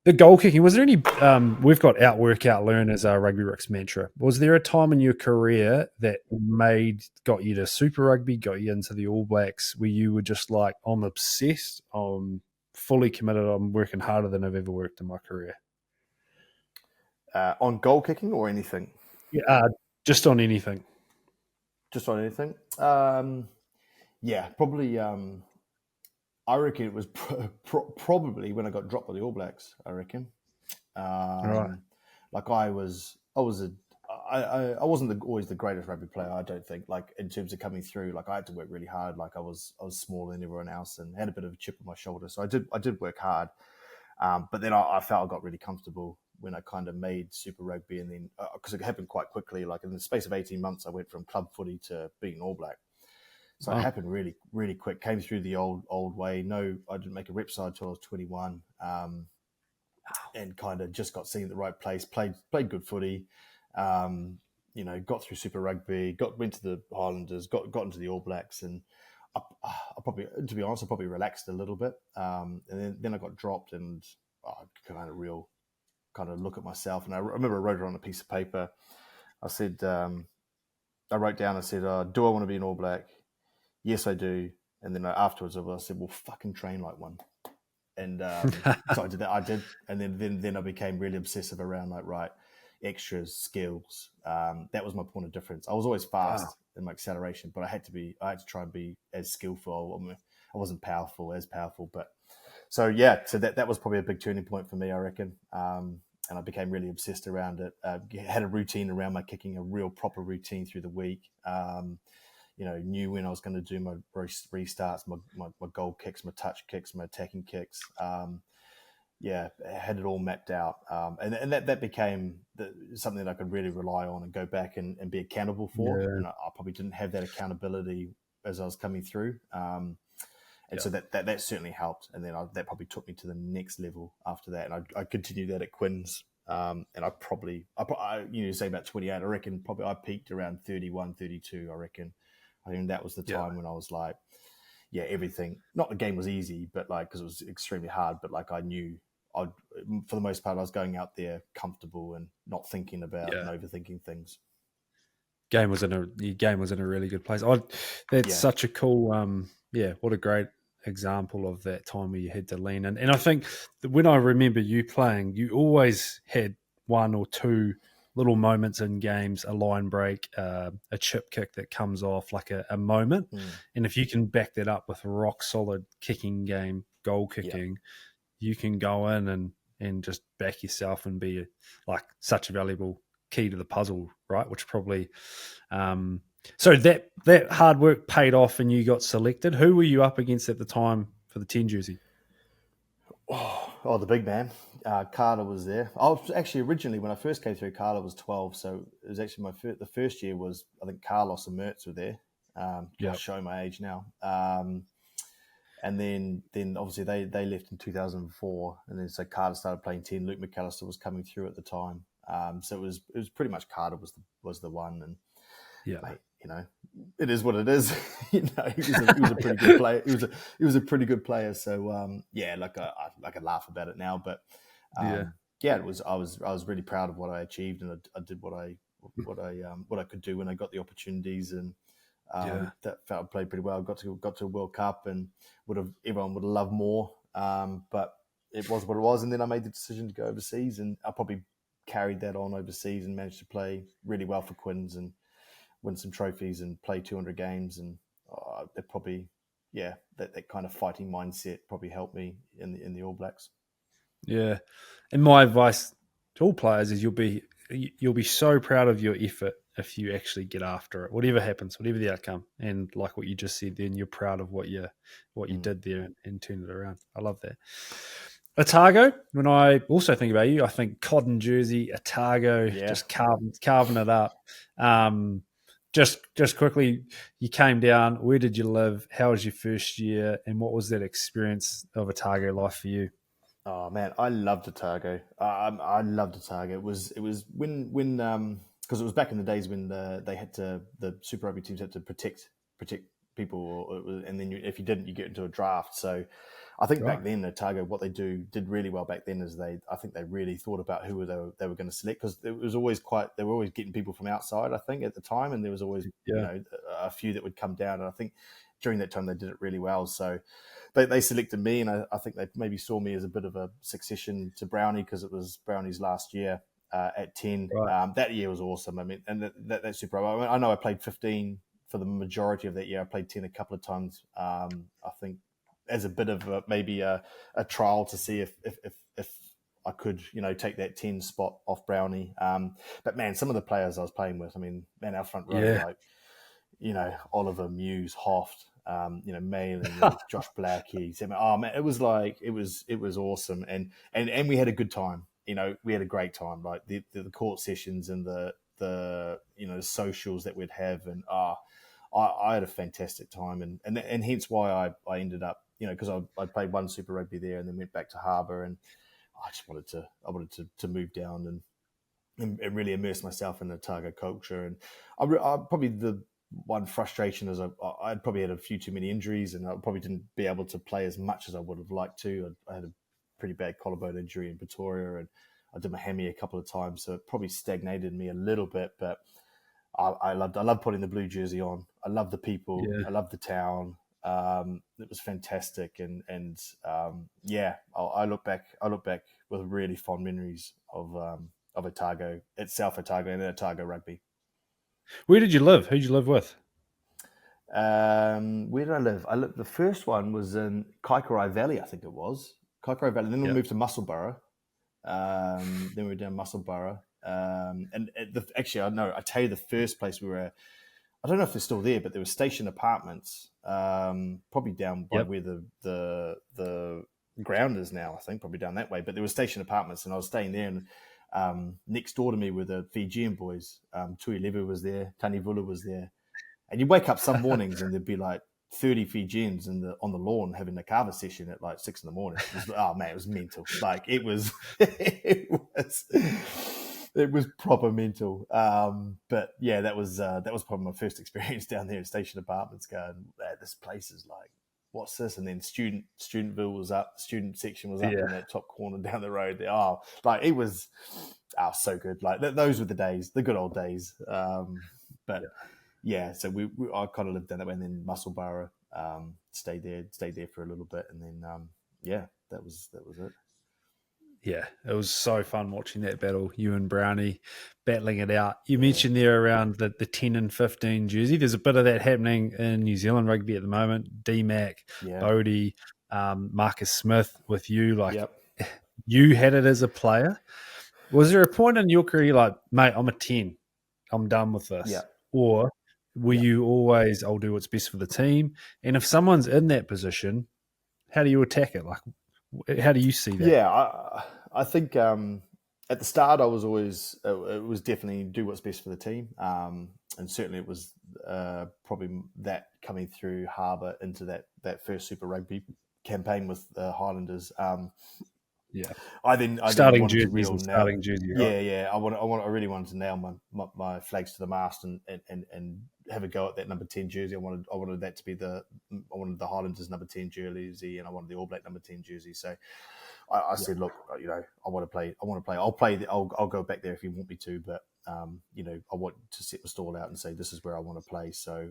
The goal kicking, was there any? We've got outwork, outlearn as our Rugby Ricks mantra. Was there a time in your career that got you to Super Rugby, got you into the All Blacks, where you were just like, I'm obsessed, I'm fully committed, I'm working harder than I've ever worked in my career? On goal kicking or anything? Yeah, just on anything. Just on anything? Yeah, probably. I reckon it was probably when I got dropped by the All Blacks. I reckon. Right. Like I wasn't always the greatest rugby player. I don't think. Like in terms of coming through, like I had to work really hard. Like I was smaller than everyone else and had a bit of a chip on my shoulder. So I did work hard. But then I felt I got really comfortable when I kind of made Super Rugby, and then because it happened quite quickly. Like in the space of 18 months, I went from club footy to being an All Black. So it Wow. happened really, really quick. Came through the old way. No, I didn't make a rep side until I was 21, and kind of just got seen at the right place. Played good footy. Got through Super Rugby. Went to the Highlanders. Got into the All Blacks, and I probably, to be honest, I probably relaxed a little bit. And then I got dropped, and I kind of real kind of look at myself. And I remember I wrote it on a piece of paper. I said, I wrote down. I said, "Do I want to be an All Black? Yes, I do." And then afterwards, I said, "Well, fucking train like one." And so I did that. I did, and then I became really obsessive around like right extras, skills. That was my point of difference. I was always Wow. fast in my acceleration, but I had to try and be as skillful. I mean, I wasn't as powerful, but so yeah. So that was probably a big turning point for me, I reckon. And I became really obsessed around it. Had a routine around my kicking, a real proper routine through the week. Knew when I was going to do my restarts, my goal kicks, my touch kicks, my attacking kicks. Had it all mapped out. And that became something that I could really rely on and go back and be accountable for. Yeah. And I probably didn't have that accountability as I was coming through. And Yeah. so that certainly helped. And then that probably took me to the next level after that. And I continued that at Quinn's. And say about 28, I reckon probably I peaked around 31, 32, I reckon. I think that was the Yeah. time when I was like, yeah, everything. Not the game was easy, but like because it was extremely hard. But like I knew, for the most part, I was going out there comfortable and not thinking about and Yeah. overthinking things. Your game was in a really good place. That's Yeah, such a cool what a great example of that time where you had to lean in. And I think that when I remember you playing, you always had one or two little moments in games, a line break, a chip kick that comes off, like a moment. mm, And if you can back that up with a rock solid kicking game, goal yeah, kicking, you can go in and just back yourself and be like such a valuable key to the puzzle, right? Which probably so that hard work paid off and you got selected. Who were you up against at the time for the 10 jersey? Oh, the big man. Carter was there. I was actually originally when I first came through. Carter was 12, so it was actually the first year was I think Carlos and Mertz were there. Yeah. Showing my age now. And then obviously they left in 2004, and then so Carter started playing 10. Luke McAllister was coming through at the time, so it was pretty much Carter was the one, and Yeah. mate, it is what it is. He was a pretty good player. He was a pretty good player. So like I can laugh about it now, but Yeah. yeah, it was. I was really proud of what I achieved, and I did what I could do when I got the opportunities, and Yeah. that felt I played pretty well. Got to a World Cup, and everyone would have loved more, but it was what it was. And then I made the decision to go overseas, and I probably carried that on overseas and managed to play really well for Quins and win some trophies and play 200 games. And that probably, yeah, that kind of fighting mindset probably helped me in the All Blacks. Yeah. And my advice to all players is you'll be so proud of your effort if you actually get after it, whatever happens, whatever the outcome. And like what you just said, then you're proud of what you Mm. did there and turned it around. I love that. Otago, when I also think about you, I think cotton jersey, Otago, Yeah. just carving it up. Um, just quickly, you came down. Where did you live? How was your first year? And what was that experience of Otago life for you? Oh man, I loved Otago. I loved Otago. It was when because it was back in the days when the Super Rugby teams had to protect people, and then if you didn't, you get into a draft. So I think back Right. then, Otago, what they did really well back then is I think they really thought about who they were going to select, because it was always they were always getting people from outside, I think, at the time, and there was always, Yeah. a few that would come down, and I think during that time they did it really well. So they selected me, and I think they maybe saw me as a bit of a succession to Brownie, because it was Brownie's last year at 10. Right. That year was awesome. I mean, and that's super. I know I played 15 for the majority of that year. I played 10 a couple of times. I think as a bit of maybe a trial to see if I could, take that 10 spot off Brownie. But man, some of the players I was playing with, I mean, man, our front row, Yeah. like, Oliver Muse, Hoft, Malin and Josh Blackie. Oh man, it was awesome, and we had a good time. We had a great time. Like the court sessions and the socials that we'd have, and I had a fantastic time, and hence why I ended up, because I played one Super Rugby there and then went back to Harbour, and I just wanted to move down and really immerse myself in the Otago culture. And I probably the one frustration is I'd probably had a few too many injuries, and I probably didn't be able to play as much as I would have liked to. I had a pretty bad collarbone injury in Pretoria, and I did my hammy a couple of times, so it probably stagnated me a little bit. But I loved putting the blue jersey on. I love the people. Yeah. I love the town. It was fantastic, and yeah, I look back with really fond memories of Otago itself, Otago and Otago rugby. Where did you live? Who did you live with? Where did I live? The first one was in Kaikorai Valley, I think it was Kaikorai Valley. Then we Yeah. moved to Musselburgh. Then we were down Musselburgh. Actually, I know. I tell you, the first place we were, I don't know if they're still there, but there were station apartments, probably down by Yep. where the ground is now. I think probably down that way. But there were station apartments, and I was staying there. And next door to me were the Fijian boys. Tui Levu was there, Tani Vula was there, and you wake up some mornings and there'd be like 30 Fijians on the lawn having a kava session at like 6 a.m. Oh man, it was mental. Like it was, it was proper mental. But yeah, that was probably my first experience down there at Station Apartments. Going, this place is like, what's this? And then Studentville was up, student section was up Yeah. in that top corner down the road there. Oh, like it was, so good. Like those were the days, the good old days. But yeah, so I kind of lived down that way, and then Musselburgh, stayed there for a little bit, and then yeah, that was it. Yeah, it was so fun watching that battle, you and Brownie battling it out. You Yeah, mentioned there around the 10 and 15 jersey. There's a bit of that happening in New Zealand rugby at the moment. DMAC, yeah, Bodie, Marcus Smith with you. Like, yep, you had it as a player. Was there a point in your career like, mate, I'm a 10, I'm done with this? yep, Or were yep. you always, I'll do what's best for the team? And if someone's in that position, how do you attack it? Like, how do you see that? Yeah, I think at the start I was always it was definitely do what's best for the team, and certainly it was probably that coming through Harbour into that first Super Rugby campaign with the Highlanders. Yeah. I then Starting wanted to jerseys and nail. starting jersey, right? Yeah. I really wanted to nail my flags to the mast and have a go at that number 10 jersey. I wanted that to be I wanted the Highlanders number 10 jersey, and I wanted the All Black number 10 jersey. So I said, look, I want to play. I'll play. I'll go back there if you want me to, but I want to set the stall out and say this is where I want to play. So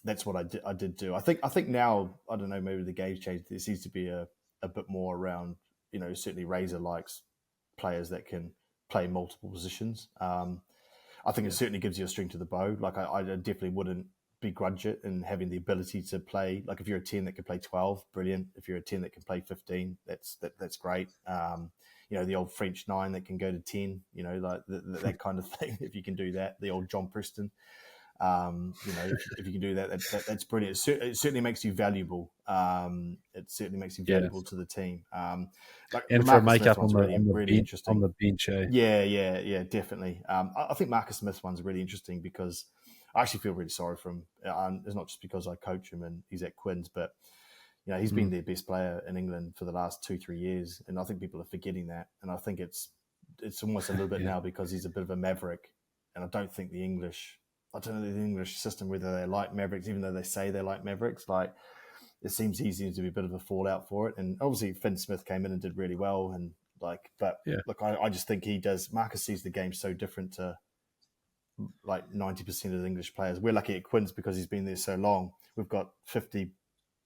that's what I did do. I think now, I don't know, maybe the game's changed. There seems to be a bit more around. Certainly Razor likes players that can play multiple positions. I think it certainly gives you a string to the bow. Like I definitely wouldn't begrudge it in having the ability to play. Like if you're a 10 that can play 12, brilliant. If you're a 10 that can play 15, that's great. The old French 9 that can go to 10, like that kind of thing. If you can do that, the old John Preston. If you can do that, that's brilliant. It certainly makes you valuable. It certainly makes you Yeah. valuable to the team. Like the And for a Marcus Smith makeup one's really, really on interesting. the bench, eh? Yeah, definitely. I think Marcus Smith one's really interesting because I actually feel really sorry for him. It's not just because I coach him and he's at Quins, but he's been their best player in England for the last 2-3 years, and I think people are forgetting that. And I think it's almost a little bit Yeah. now because he's a bit of a maverick, and I don't think I don't know the English system whether they like mavericks, even though they say they like mavericks. Like it seems easy to be a bit of a fallout for it. And obviously Finn Smith came in and did really well, and but Yeah. look, I just think he does. Marcus sees the game so different to like 90% of the English players. We're lucky at Quins because he's been there so long. We've got 50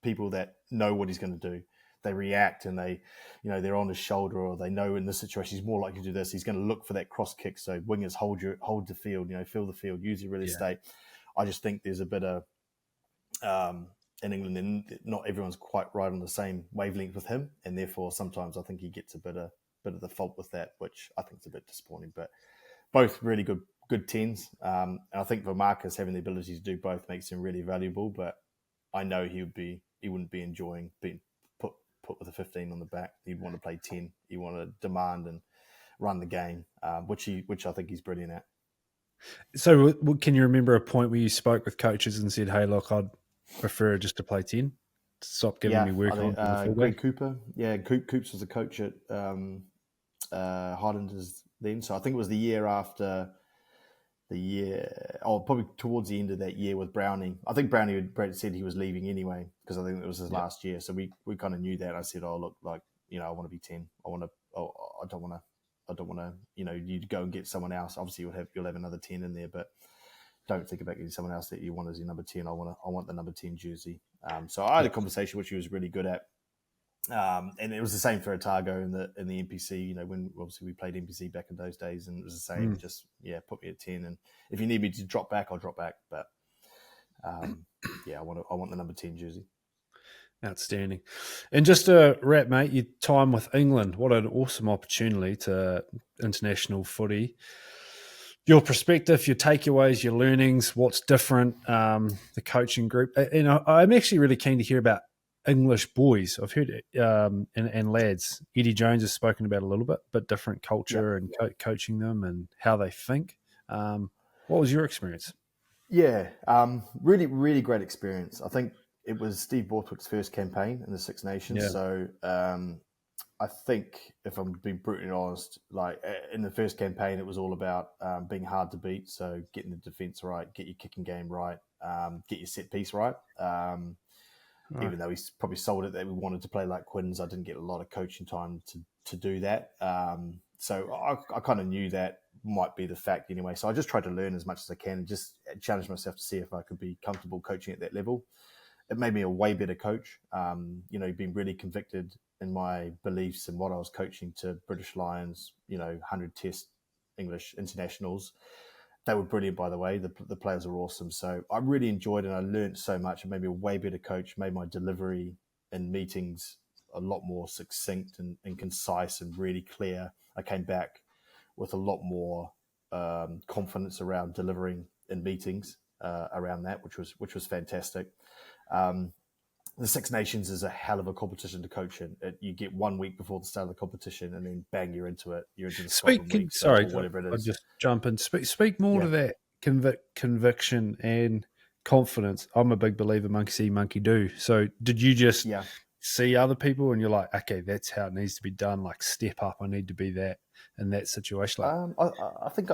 people that know what he's going to do. They react and they're on his shoulder, or they know in this situation he's more likely to do this. He's going to look for that cross kick. So wingers hold the field, fill the field, use your real estate. I just think there's a bit of in England, and not everyone's quite right on the same wavelength with him, and therefore sometimes I think he gets a bit of the fault with that, which I think is a bit disappointing. But both really good tens. And I think for Marcus, having the ability to do both makes him really valuable. But I know he wouldn't be enjoying being put with a 15 on the back. He'd want to play 10. He want to demand and run the game, which I think he's brilliant at. So, can you remember a point where you spoke with coaches and said, "Hey, look, I'd prefer just to play 10. Stop giving me work I on think the fullback." Greg Cooper. Yeah, Coops was a coach at Highlanders then. So I think it was the year after probably towards the end of that year with Brownie. I think Brownie said he was leaving anyway because I think it was his last year. So we kind of knew that. I said, "Oh, look, like I want to be 10. I want to. Oh, I don't want to. You go and get someone else. Obviously, you'll have another 10 in there, but don't think about getting someone else that you want as your number 10. I want the number 10 jersey." So I had a conversation which he was really good at. And it was the same for Otago in the NPC. When obviously we played NPC back in those days, and it was the same. Just put me at 10, and if you need me to drop back, I'll drop back. But I want the number 10 jersey. Outstanding. And just to wrap, mate, your time with England, what an awesome opportunity to international footy. Your perspective, your takeaways, your learnings, what's different, the coaching group. And I'm actually really keen to hear about English boys. I've heard and lads. Eddie Jones has spoken about a little bit, but different culture and coaching them and how they think. What was your experience? Yeah, really, really great experience. I think it was Steve Borthwick's first campaign in the Six Nations. Yeah. So I think, if I'm being brutally honest, like in the first campaign, it was all about being hard to beat. So getting the defence right, get your kicking game right, get your set piece right. Even though he's probably sold it that we wanted to play like Quins, I didn't get a lot of coaching time to do that. So I kind of knew that might be the fact anyway. So I just tried to learn as much as I can and just challenge myself to see if I could be comfortable coaching at that level. It made me a way better coach. Being really convicted in my beliefs and what I was coaching to British Lions, 100 Test English internationals. They were brilliant, by the way. The players are awesome. So I really enjoyed it, and I learned so much. It made me a way better coach, made my delivery in meetings a lot more succinct and concise and really clear. I came back with a lot more confidence around delivering in meetings around that, which was fantastic. The Six Nations is a hell of a competition to coach in. You get 1 week before the start of the competition, and then bang, you're into it. You're into the Scotland week, or whatever it I'll is. just jump in. Speak more to that conviction and confidence. I'm a big believer, monkey see, monkey do. So did you just see other people and you're like, okay, that's how it needs to be done, like step up, I need to be that in that situation? I think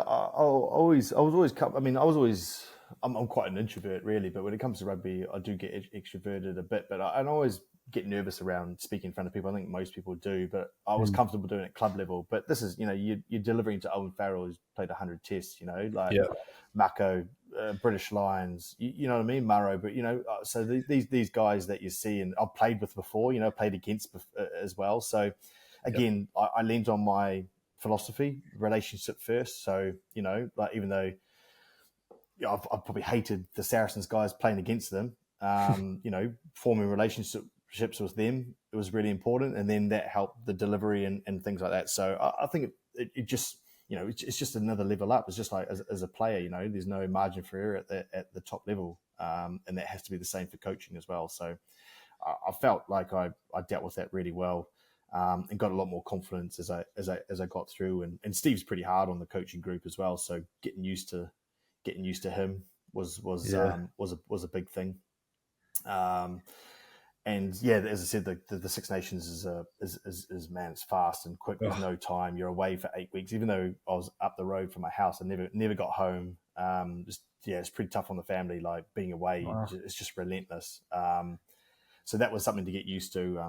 I'm quite an introvert really, but when it comes to rugby, I do get extroverted a bit, but I always get nervous around speaking in front of people. I think most people do, but I was comfortable doing it at club level. But this is, you're delivering to Owen Farrell, who's played 100 tests, Mako, British Lions, you know what I mean, Murrow. But so these guys that you see, and I've played with before, played against as well. So again, I leaned on my philosophy, relationship first. So even though I've probably hated the Saracens guys playing against them, forming relationships with them, it was really important, and then that helped the delivery and things like that. So I think it just it's just another level up. It's just like as a player, there's no margin for error at the top level, and that has to be the same for coaching as well. So I felt like I dealt with that really well. And got a lot more confidence as I got through. And Steve's pretty hard on the coaching group as well. So getting used to him was a big thing. And yeah, as I said, the Six Nations is man, it's fast and quick. There's no time. You're away for 8 weeks. Even though I was up the road from my house, I never got home. It's pretty tough on the family. Like being away, it's just relentless. so that was something to get used to,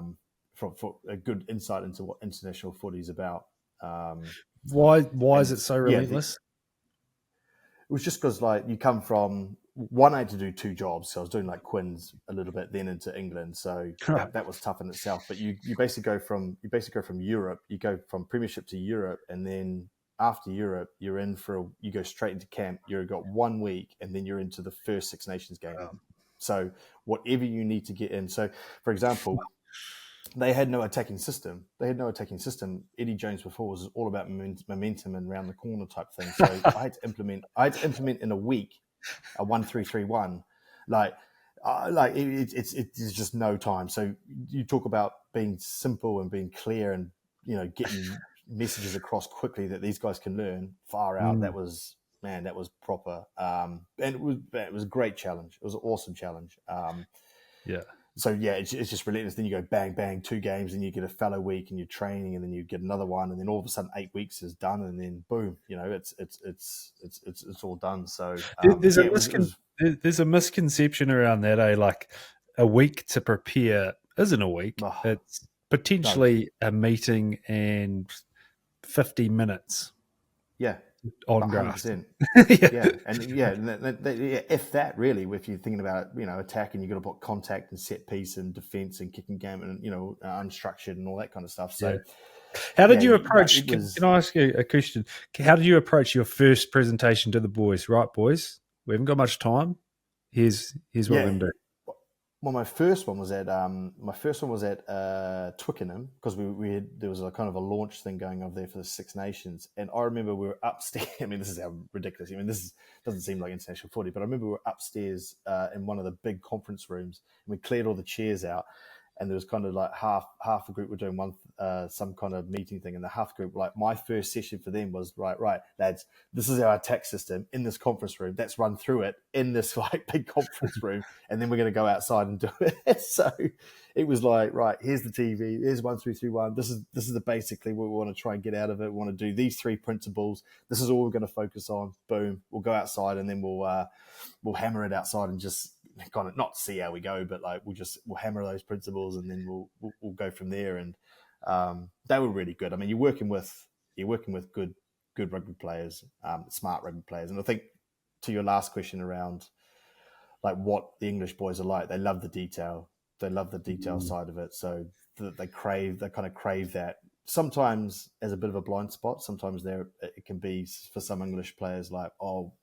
for a good insight into what international footy is about. Um, Why is and it so yeah, relentless? it was just because like you come from one, I had to do two jobs, so I was doing like Quins a little bit, then into England, so Right. that was tough in itself. But you basically go from Europe, you go from Premiership to Europe, and then after Europe, you go straight into camp. You've got 1 week, and then you're into the first Six Nations game. So whatever you need to get in. So for example, they had no attacking system. Eddie Jones before was all about momentum and round the corner type thing. So I had to implement in a week a 1-3-3-1. Like, it's just no time. So you talk about being simple and being clear and getting messages across quickly that these guys can learn. Far out. Mm, That was, man, that was proper. And it was a great challenge. It was an awesome challenge. yeah. So yeah, it's just relentless. Then you go bang bang 2 games, and you get a fellow week, and you're training, and then you get another one, and then all of a sudden 8 weeks is done, and then boom, it's all done. So There's a yeah, it was there's a misconception around that. Like a week to prepare isn't a week. oh, It's no, potentially a meeting and 50 minutes yeah, on hundred grass. percent. Yeah, Yeah, if that really, if you're thinking about attack and you've got to put contact and set piece and defense and kicking game and unstructured and all that kind of stuff. yeah. So How did yeah, you no, approach? it Can was I ask you a question? How did you approach your first presentation to the boys? Right, boys, we haven't got much time. Here's what we're yeah. gonna do. Well, my first one was at Twickenham, because there was a kind of a launch thing going on there for the Six Nations, and I remember we were upstairs. I mean, this is how ridiculous. I mean, doesn't seem like international footy, but I remember we were upstairs in one of the big conference rooms, and we cleared all the chairs out, and there was kind of like half the group were doing one some kind of meeting thing, and the half group, like, my first session for them was right lads, this is our attack system in this conference room. Let's run through it in this like big conference room, and then we're going to go outside and do it. So it was like, right, here's the TV, here's 1-3-3-1. This is the basically what we want to try and get out of it. We want to do these three principles. This is all we're going to focus on. Boom, we'll go outside, and then we'll hammer it outside and just kind of not see how we go, but like we'll hammer those principles, and then we'll go from there. And they were really good. I mean, you're working with good rugby players, smart rugby players. And I think, to your last question around like what the English boys are like, they love the detail. They love the detail Mm, side of it. So they kind of crave that. Sometimes as a bit of a blind spot. Sometimes it can be for some English players like, oh,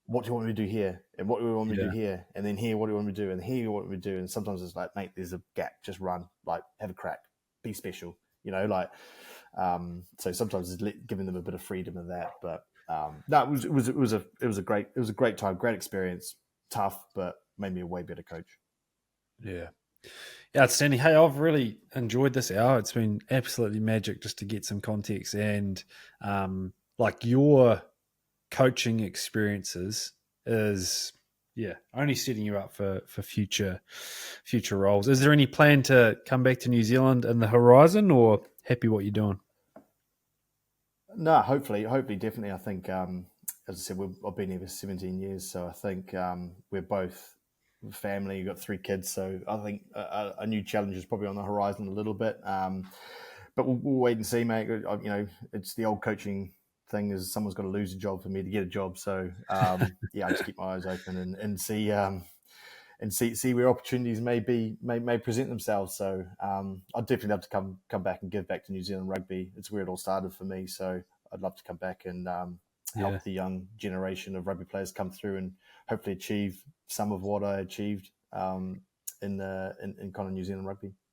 what do you want me to do here? And what do you want me to do yeah, here? And then here, what do you want me to do? And here, what do we do? And sometimes it's like, mate, there's a gap. Just run. Like, have a crack. Be special. Like. So sometimes it's giving them a bit of freedom in that. But no, it was a great time, great experience. Tough, but made me a way better coach. yeah. Yeah, outstanding. Hey, I've really enjoyed this hour. It's been absolutely magic just to get some context and like your coaching experiences is only setting you up for future roles. Is there any plan to come back to New Zealand in the horizon, or happy what you're doing? No, hopefully, definitely. I think, as I said, I've been here for 17 years, so I think we're both family. You've got 3 kids, so I think a new challenge is probably on the horizon a little bit. But we'll wait and see, mate. It's the old coaching thing: is someone's got to lose a job for me to get a job. So yeah, I just keep my eyes open and see. See where opportunities may present themselves. So I'd definitely love to come back and give back to New Zealand rugby. It's where it all started for me. So I'd love to come back and Yeah. help the young generation of rugby players come through and hopefully achieve some of what I achieved in kind of New Zealand rugby.